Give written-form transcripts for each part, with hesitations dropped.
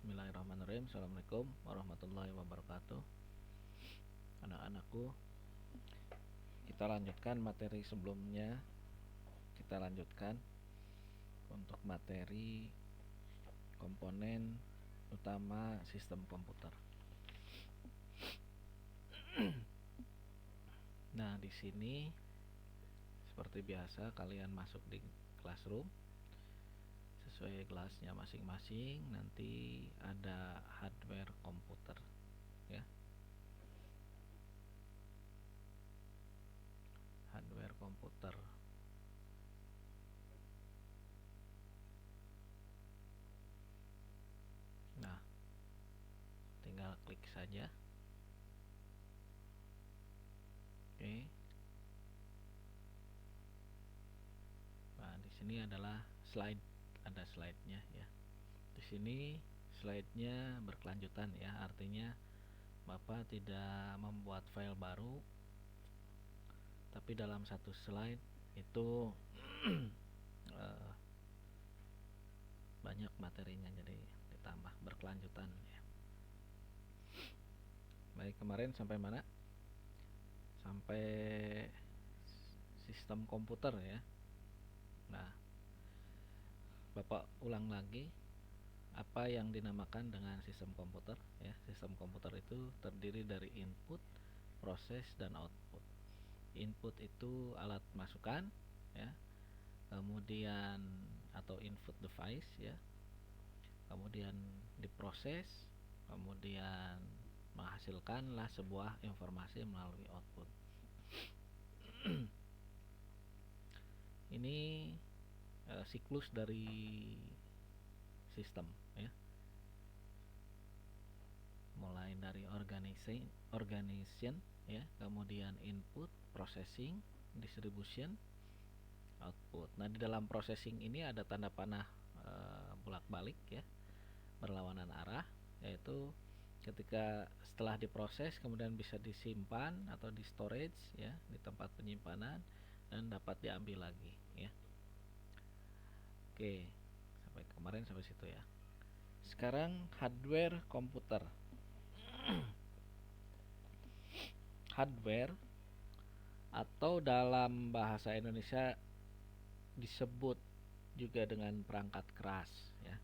Bismillahirrahmanirrahim. Assalamualaikum warahmatullahi wabarakatuh. Anak-anakku, kita lanjutkan materi sebelumnya. Kita lanjutkan untuk materi komponen utama sistem komputer. Nah, di sini seperti biasa kalian masuk di classroom sesuai kelasnya masing-masing. Nanti ada hardware komputer, ya. Hardware komputer. Nah, tinggal klik saja. Oke. Nah, di sini adalah ada slide-nya, ya. Di sini slide-nya berkelanjutan, ya. Artinya Bapak tidak membuat file baru, tapi dalam satu slide itu banyak materinya, jadi ditambah berkelanjutan, ya. Baik, kemarin sampai mana? Sampai sistem komputer, ya. Nah, Bapak ulang lagi apa yang dinamakan dengan sistem komputer, ya. Sistem komputer itu terdiri dari input, proses, dan output. Input itu alat masukan, ya. Kemudian atau input device, ya. Kemudian diproses, kemudian menghasilkanlah sebuah informasi melalui output. Ini siklus dari sistem, ya. Mulai dari organization, ya, kemudian input, processing, distribution, output. Nah, di dalam processing ini ada tanda panah bolak-balik, ya, berlawanan arah, yaitu ketika setelah diproses kemudian bisa disimpan atau di storage, ya, di tempat penyimpanan, dan dapat diambil lagi, ya. Oke, sampai situ, ya. Sekarang hardware komputer. Hardware atau dalam bahasa Indonesia disebut juga dengan perangkat keras, ya.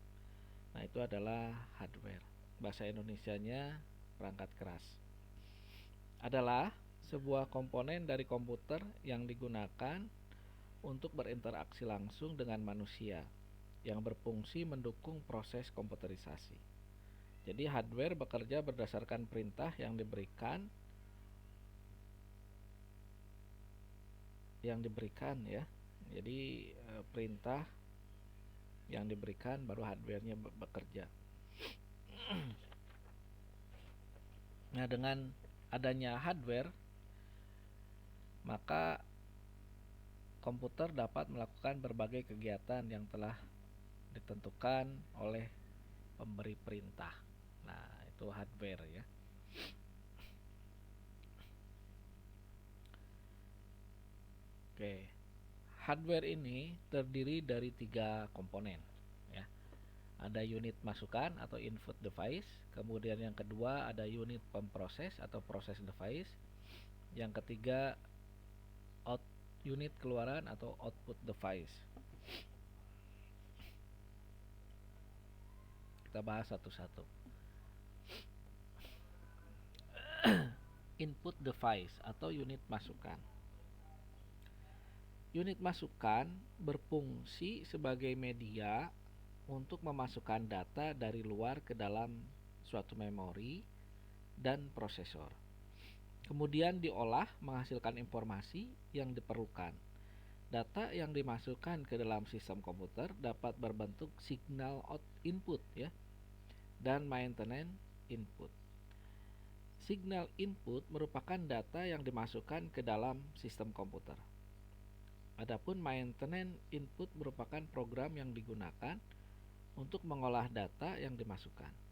Nah, itu adalah hardware. Bahasa Indonesianya perangkat keras. Adalah sebuah komponen dari komputer yang digunakan untuk berinteraksi langsung dengan manusia, yang berfungsi mendukung proses komputerisasi. Jadi hardware bekerja berdasarkan perintah yang diberikan, ya. Jadi perintah yang diberikan baru hardwarenya bekerja. Nah, dengan adanya hardware, maka komputer dapat melakukan berbagai kegiatan yang telah ditentukan oleh pemberi perintah. Nah, itu hardware, ya. Oke. Hardware ini terdiri dari 3 komponen, ya. Ada unit masukan atau input device, kemudian yang kedua ada unit pemproses atau process device, yang ketiga unit keluaran atau output device. Kita bahas satu-satu. Input device atau unit masukan. Unit masukan berfungsi sebagai media untuk memasukkan data dari luar ke dalam suatu memori dan prosesor. Kemudian diolah menghasilkan informasi yang diperlukan. Data yang dimasukkan ke dalam sistem komputer dapat berbentuk signal input, ya, dan maintenance input. Signal input merupakan data yang dimasukkan ke dalam sistem komputer. Adapun maintenance input merupakan program yang digunakan untuk mengolah data yang dimasukkan.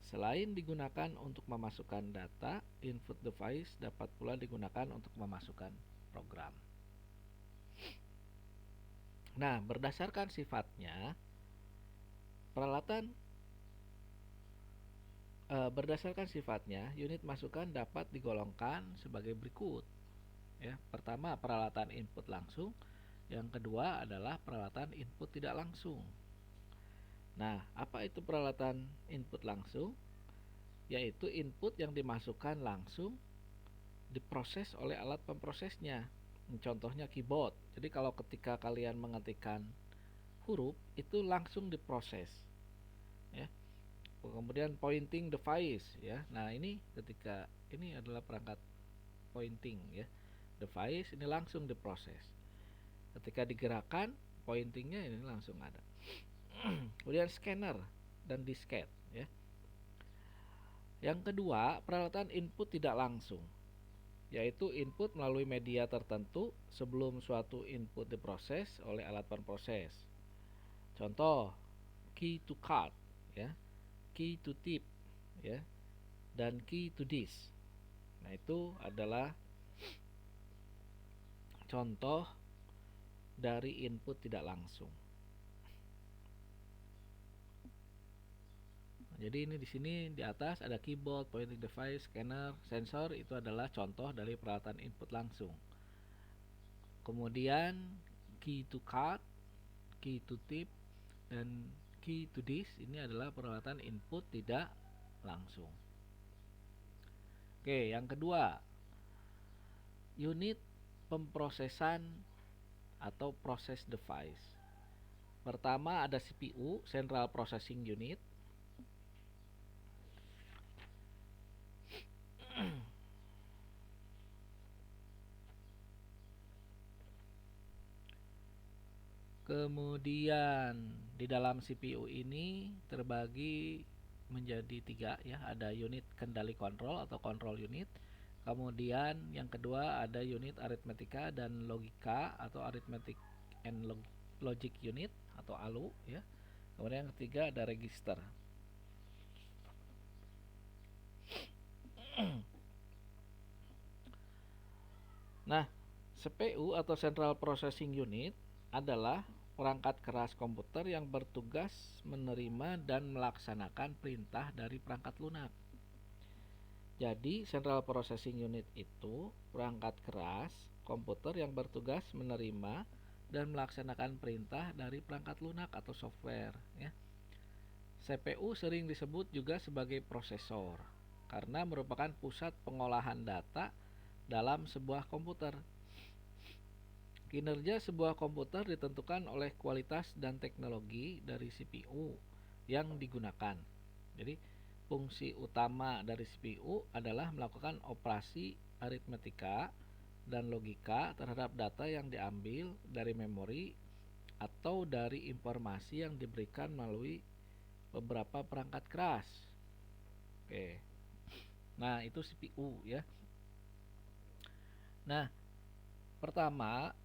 Selain digunakan untuk memasukkan data, input device dapat pula digunakan untuk memasukkan program. Nah, berdasarkan sifatnya, peralatan Berdasarkan sifatnya, unit masukan dapat digolongkan sebagai berikut. Ya, pertama peralatan input langsung, yang kedua adalah peralatan input tidak langsung. Nah, apa itu peralatan input langsung? Yaitu input yang dimasukkan langsung diproses oleh alat pemprosesnya. Contohnya keyboard. Jadi kalau ketika kalian mengetikkan huruf itu langsung diproses, ya. Kemudian pointing device, ya. Nah, ini ketika ini adalah perangkat pointing, ya. Device ini langsung diproses. Ketika digerakkan, pointingnya ini langsung ada. Kemudian scanner dan disket, ya. Yang kedua, peralatan input tidak langsung, yaitu input melalui media tertentu sebelum suatu input diproses oleh alat pemproses. Contoh, key to card, ya, key to tip, ya, dan key to disk. Nah, itu adalah contoh dari input tidak langsung. Jadi ini di sini di atas ada keyboard, pointing device, scanner, sensor, itu adalah contoh dari peralatan input langsung. Kemudian key to card, key to tip, dan key to disk ini adalah peralatan input tidak langsung. Oke, yang kedua, unit pemprosesan atau process device. Pertama ada CPU, Central Processing Unit. Kemudian di dalam CPU ini terbagi menjadi tiga, ya, ada unit kendali kontrol atau control unit. Kemudian yang kedua ada unit aritmetika dan logika atau arithmetic and logic unit atau ALU, ya. Kemudian yang ketiga ada register. Nah, CPU atau Central Processing Unit adalah perangkat keras komputer yang bertugas menerima dan melaksanakan perintah dari perangkat lunak. Jadi, Central Processing Unit itu perangkat keras komputer yang bertugas menerima dan melaksanakan perintah dari perangkat lunak atau software, ya. CPU sering disebut juga sebagai prosesor karena merupakan pusat pengolahan data dalam sebuah komputer. Kinerja sebuah komputer ditentukan oleh kualitas dan teknologi dari CPU yang digunakan. Jadi, fungsi utama dari CPU adalah melakukan operasi aritmetika dan logika terhadap data yang diambil dari memori atau dari informasi yang diberikan melalui beberapa perangkat keras. Oke. Nah, itu CPU, ya. Nah, pertama,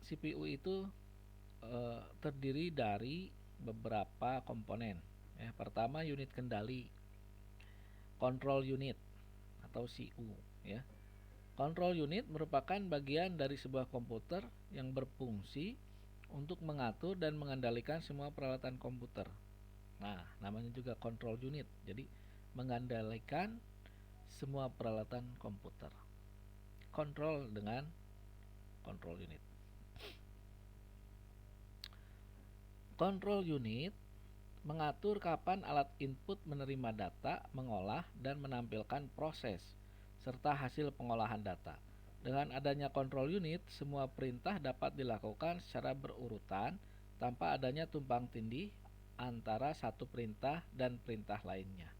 CPU itu terdiri dari beberapa komponen. Ya, pertama unit kendali, control unit atau CU, ya. Control unit merupakan bagian dari sebuah komputer yang berfungsi untuk mengatur dan mengendalikan semua peralatan komputer. Nah, namanya juga control unit. Jadi, mengendalikan semua peralatan komputer. Kontrol dengan control unit. Control unit mengatur kapan alat input menerima data, mengolah, dan menampilkan proses, serta hasil pengolahan data. Dengan adanya control unit, semua perintah dapat dilakukan secara berurutan tanpa adanya tumpang tindih antara satu perintah dan perintah lainnya.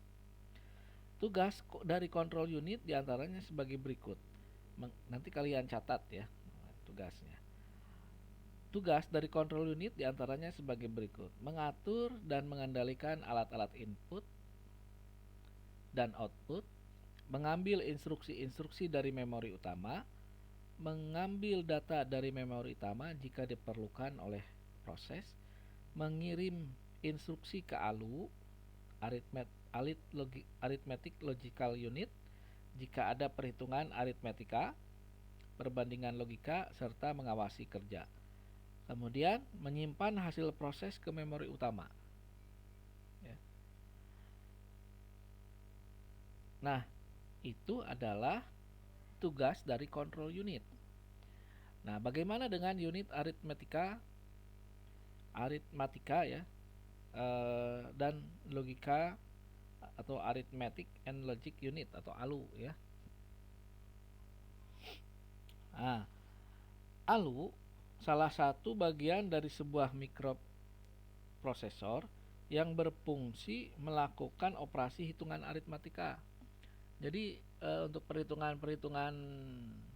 Tugas dari control unit diantaranya sebagai berikut. Nanti kalian catat, ya, tugasnya. Tugas dari control unit diantaranya sebagai berikut: mengatur dan mengendalikan alat-alat input dan output, mengambil instruksi-instruksi dari memori utama, mengambil data dari memori utama jika diperlukan oleh proses, mengirim instruksi ke ALU, Arithmetic Logical Unit, jika ada perhitungan aritmetika, perbandingan logika, serta mengawasi kerja. Kemudian menyimpan hasil proses ke memori utama, ya. Nah, itu adalah tugas dari control unit. Nah, bagaimana dengan unit aritmatika, ya, dan logika atau arithmetic and logic unit atau ALU ya. Nah, ALU salah satu bagian dari sebuah mikroprosesor yang berfungsi melakukan operasi hitungan aritmatika. Jadi untuk perhitungan-perhitungan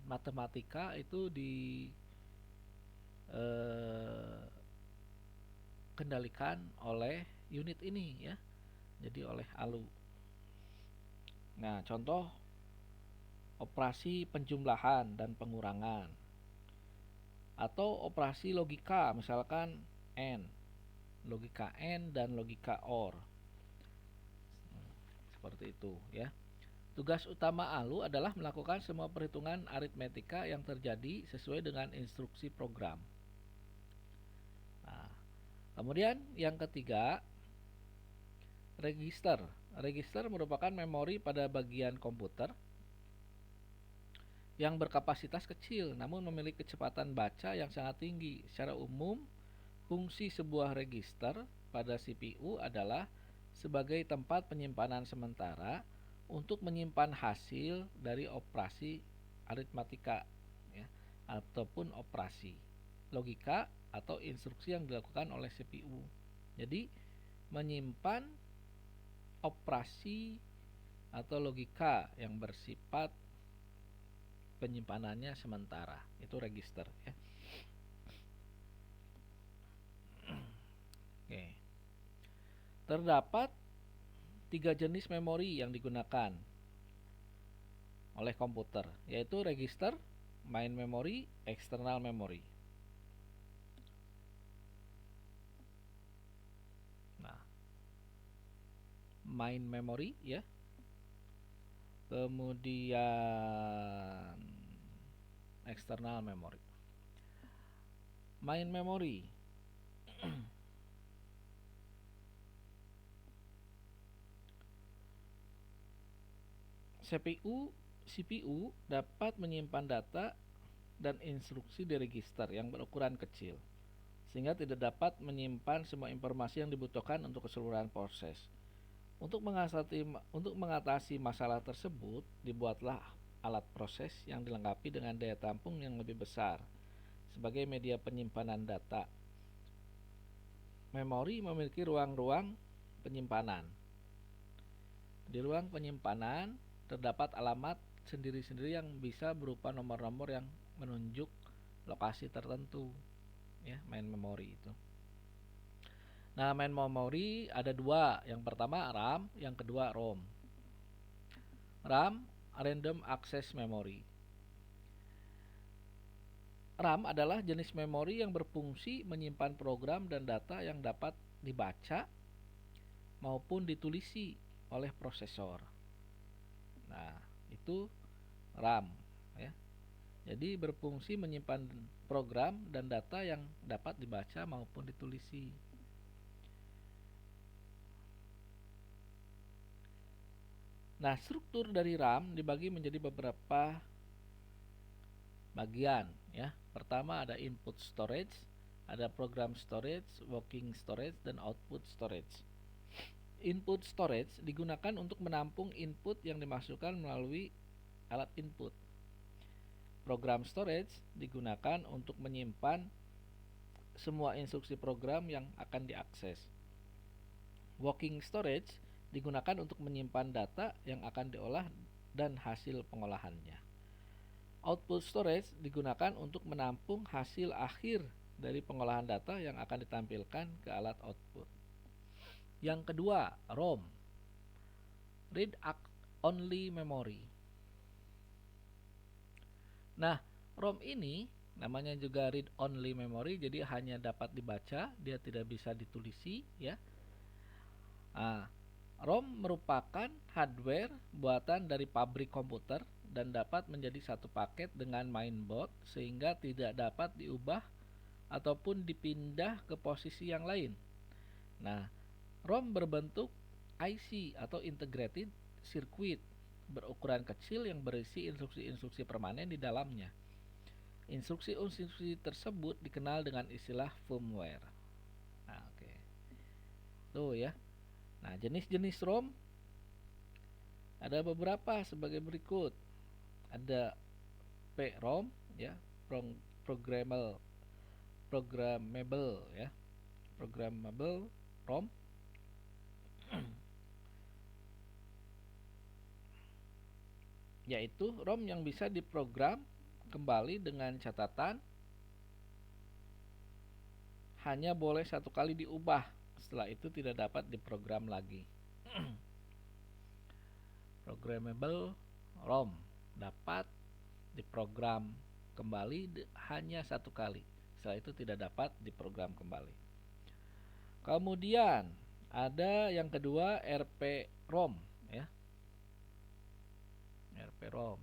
matematika itu dikendalikan oleh unit ini ya. Jadi oleh ALU. Nah, contoh operasi penjumlahan dan pengurangan atau operasi logika, misalkan AND, logika AND dan logika OR. Seperti itu ya. Tugas utama ALU adalah melakukan semua perhitungan aritmetika yang terjadi sesuai dengan instruksi program. Nah, kemudian yang ketiga, register. Register merupakan memori pada bagian komputer yang berkapasitas kecil namun memiliki kecepatan baca yang sangat tinggi. Secara umum, fungsi sebuah register pada CPU adalah sebagai tempat penyimpanan sementara untuk menyimpan hasil dari operasi aritmatika ya, ataupun operasi logika atau instruksi yang dilakukan oleh CPU. Jadi menyimpan operasi atau logika yang bersifat penyimpanannya sementara, itu register ya. Oke. Terdapat 3 jenis memori yang digunakan oleh komputer, yaitu register, main memory, external memory. Nah, main memory ya. Kemudian external memory. Main memory CPU dapat menyimpan data dan instruksi di register yang berukuran kecil, sehingga tidak dapat menyimpan semua informasi yang dibutuhkan untuk keseluruhan proses. Untuk mengatasi masalah tersebut, dibuatlah alat proses yang dilengkapi dengan daya tampung yang lebih besar sebagai media penyimpanan data. Memori memiliki ruang-ruang penyimpanan. Di ruang penyimpanan terdapat alamat sendiri-sendiri yang bisa berupa nomor-nomor yang menunjuk lokasi tertentu ya, main memory itu. Nah, main memory ada dua. Yang pertama RAM, yang kedua ROM. RAM, Random Access Memory. RAM adalah jenis memori yang berfungsi menyimpan program dan data yang dapat dibaca maupun ditulisi oleh prosesor. Nah, itu RAM ya. Jadi berfungsi menyimpan program dan data yang dapat dibaca maupun ditulisi. Nah, struktur dari RAM dibagi menjadi beberapa bagian ya. Pertama ada input storage, ada program storage, working storage, dan output storage. Input storage digunakan untuk menampung input yang dimasukkan melalui alat input. Program storage digunakan untuk menyimpan semua instruksi program yang akan diakses. Working storage digunakan untuk menyimpan data yang akan diolah dan hasil pengolahannya. Output storage digunakan untuk menampung hasil akhir dari pengolahan data yang akan ditampilkan ke alat output. Yang kedua, ROM, Read Only Memory. Nah, ROM ini namanya juga Read Only Memory, jadi hanya dapat dibaca, dia tidak bisa ditulisi ya. Nah, ROM merupakan hardware buatan dari pabrik komputer dan dapat menjadi satu paket dengan mainboard sehingga tidak dapat diubah ataupun dipindah ke posisi yang lain. Nah, ROM berbentuk IC atau Integrated Circuit berukuran kecil yang berisi instruksi-instruksi permanen di dalamnya. Instruksi-instruksi tersebut dikenal dengan istilah firmware. Nah, oke. Tuh ya. Nah, jenis-jenis ROM ada beberapa sebagai berikut. Ada PROM ya, programmable programmable ya. Programmable ROM. Yaitu ROM yang bisa diprogram kembali dengan catatan hanya boleh satu kali diubah, setelah itu tidak dapat diprogram lagi. Programmable ROM dapat diprogram kembali hanya satu kali, setelah itu tidak dapat diprogram kembali. Kemudian ada yang kedua RP-ROM ya. RP-ROM,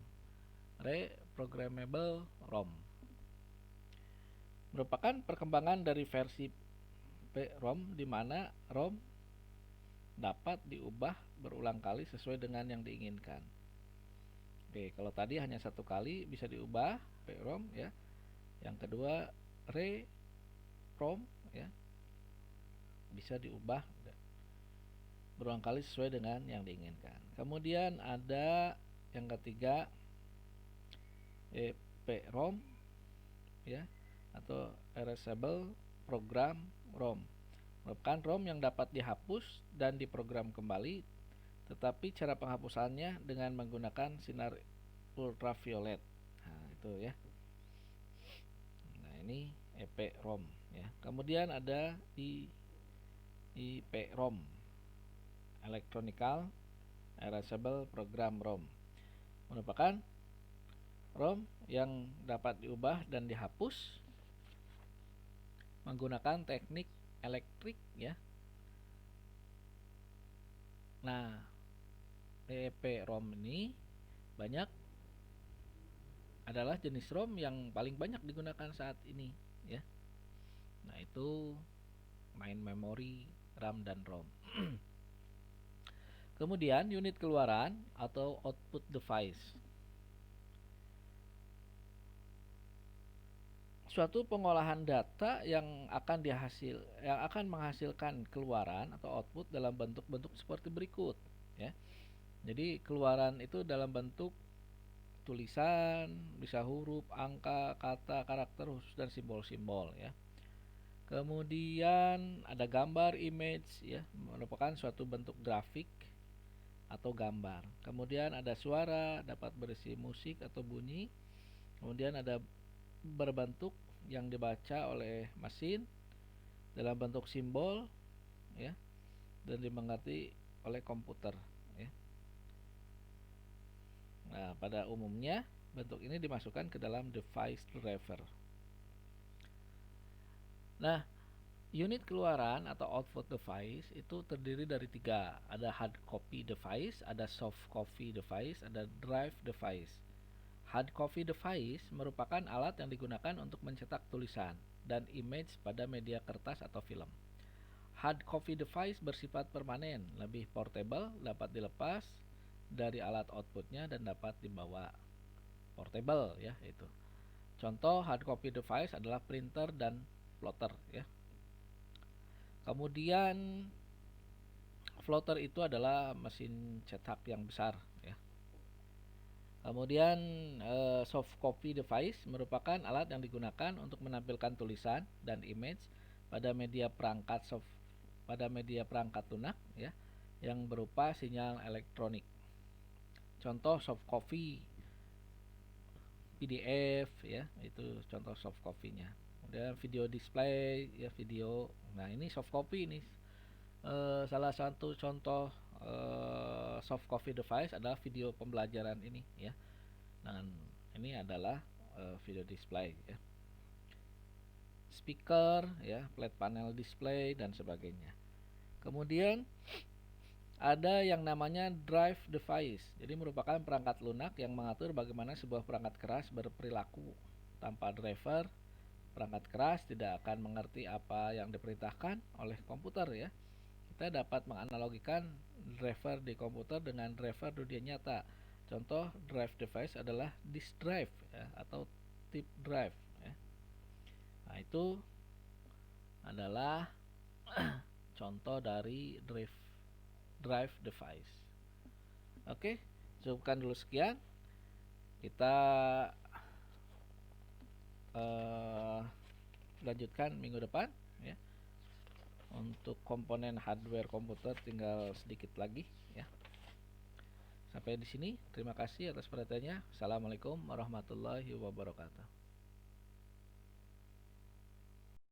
Reprogrammable ROM, merupakan perkembangan dari versi PROM di mana ROM dapat diubah berulang kali sesuai dengan yang diinginkan. Oke, kalau tadi hanya satu kali bisa diubah PROM ya. Yang kedua REPROM ya, bisa diubah berulang kali sesuai dengan yang diinginkan. Kemudian ada yang ketiga EPROM ya, atau Erasable Program ROM, merupakan ROM yang dapat dihapus dan diprogram kembali, tetapi cara penghapusannya dengan menggunakan sinar ultraviolet. Nah, itu ya. Nah, ini EPROM ya. Kemudian ada EEPROM, Electronical Erasable Program ROM, merupakan ROM yang dapat diubah dan dihapus menggunakan teknik elektrik ya. Nah, EEPROM ini adalah jenis ROM yang paling banyak digunakan saat ini ya. Nah, itu main memori, RAM dan ROM. Kemudian unit keluaran atau output device. Suatu pengolahan data yang akan menghasilkan keluaran atau output dalam bentuk-bentuk seperti berikut ya. Jadi keluaran itu dalam bentuk tulisan, bisa huruf, angka, kata, karakter khusus dan simbol-simbol ya. Kemudian ada gambar, image ya, merupakan suatu bentuk grafik atau gambar. Kemudian ada suara, dapat berisi musik atau bunyi. Kemudian ada berbentuk yang dibaca oleh mesin dalam bentuk simbol ya, dan dimengerti oleh komputer ya. Nah, pada umumnya bentuk ini dimasukkan ke dalam device driver. Nah, unit keluaran atau output device itu terdiri dari tiga. Ada hard copy device, ada soft copy device, ada drive device. Hard copy device merupakan alat yang digunakan untuk mencetak tulisan dan image pada media kertas atau film. Hard copy device bersifat permanen, lebih portable, dapat dilepas dari alat outputnya dan dapat dibawa. Portable ya itu. Contoh hard copy device adalah printer dan plotter ya. Kemudian plotter itu adalah mesin cetak yang besar ya. Kemudian soft copy device merupakan alat yang digunakan untuk menampilkan tulisan dan image pada media perangkat lunak ya, yang berupa sinyal elektronik. Contoh soft copy PDF ya, itu contoh soft copy-nya. Kemudian video display ya, video. Nah, ini soft copy ini. Salah satu contoh soft copy device adalah video pembelajaran ini ya. Dan ini adalah video display ya. Speaker ya, flat panel display dan sebagainya. Kemudian ada yang namanya drive device. Jadi merupakan perangkat lunak yang mengatur bagaimana sebuah perangkat keras berperilaku. Tanpa driver, perangkat keras tidak akan mengerti apa yang diperintahkan oleh komputer ya. Kita dapat menganalogikan driver di komputer dengan driver dunia nyata Contoh drive device adalah disk drive ya, atau tip drive ya. Nah, itu adalah contoh dari drive device. Oke, cukupkan dulu sekian. Kita lanjutkan minggu depan ya. Untuk komponen hardware komputer tinggal sedikit lagi ya. Sampai di sini, terima kasih atas perhatiannya. Assalamualaikum warahmatullahi wabarakatuh.